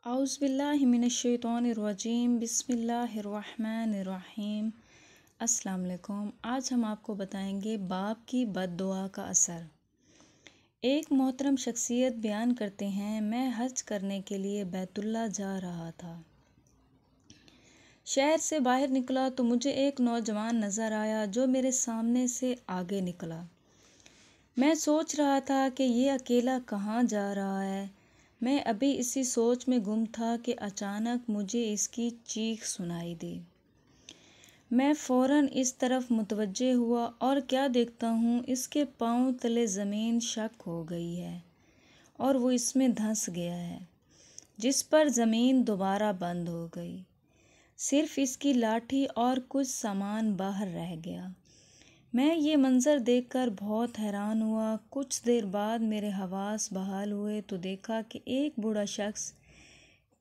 اعوذ باللہ من الشیطان الرجیم، بسم اللہ الرحمن الرحیم۔ السلام علیکم۔ آج ہم آپ کو بتائیں گے باپ کی بد دعا کا اثر۔ ایک محترم شخصیت بیان کرتے ہیں، میں حج کرنے کے لیے بیت اللہ جا رہا تھا۔ شہر سے باہر نکلا تو مجھے ایک نوجوان نظر آیا جو میرے سامنے سے آگے نکلا۔ میں سوچ رہا تھا کہ یہ اکیلا کہاں جا رہا ہے۔ میں ابھی اسی سوچ میں گم تھا کہ اچانک مجھے اس کی چیخ سنائی دی۔ میں فوراً اس طرف متوجہ ہوا اور کیا دیکھتا ہوں، اس کے پاؤں تلے زمین شک ہو گئی ہے اور وہ اس میں دھنس گیا ہے، جس پر زمین دوبارہ بند ہو گئی۔ صرف اس کی لاٹھی اور کچھ سامان باہر رہ گیا۔ میں یہ منظر دیکھ کر بہت حیران ہوا۔ کچھ دیر بعد میرے حواس بحال ہوئے تو دیکھا کہ ایک بوڑھا شخص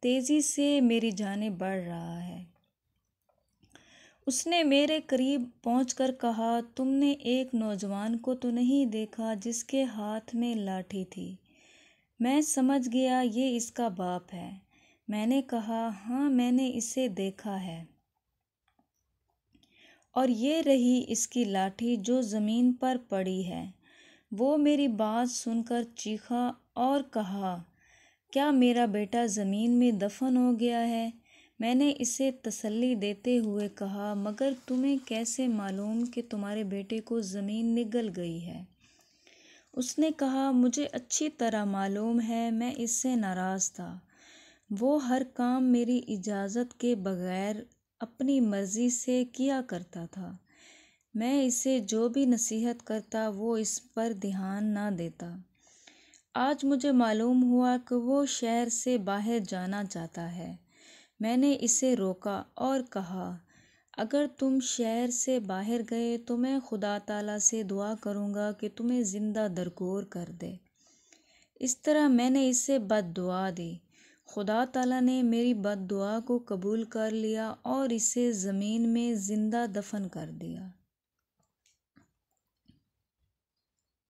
تیزی سے میری جانب بڑھ رہا ہے۔ اس نے میرے قریب پہنچ کر کہا، تم نے ایک نوجوان کو تو نہیں دیکھا جس کے ہاتھ میں لاٹھی تھی؟ میں سمجھ گیا یہ اس کا باپ ہے۔ میں نے کہا، ہاں میں نے اسے دیکھا ہے، اور یہ رہی اس کی لاٹھی جو زمین پر پڑی ہے۔ وہ میری بات سن کر چیخا اور کہا، کیا میرا بیٹا زمین میں دفن ہو گیا ہے؟ میں نے اسے تسلی دیتے ہوئے کہا، مگر تمہیں کیسے معلوم کہ تمہارے بیٹے کو زمین نگل گئی ہے؟ اس نے کہا، مجھے اچھی طرح معلوم ہے، میں اس سے ناراض تھا۔ وہ ہر کام میری اجازت کے بغیر اپنی مرضی سے کیا کرتا تھا۔ میں اسے جو بھی نصیحت کرتا وہ اس پر دھیان نہ دیتا۔ آج مجھے معلوم ہوا کہ وہ شہر سے باہر جانا چاہتا ہے۔ میں نے اسے روکا اور کہا، اگر تم شہر سے باہر گئے تو میں خدا تعالیٰ سے دعا کروں گا کہ تمہیں زندہ درگور کر دے۔ اس طرح میں نے اسے بد دعا دی۔ خدا تعالیٰ نے میری بد دعا کو قبول کر لیا اور اسے زمین میں زندہ دفن کر دیا۔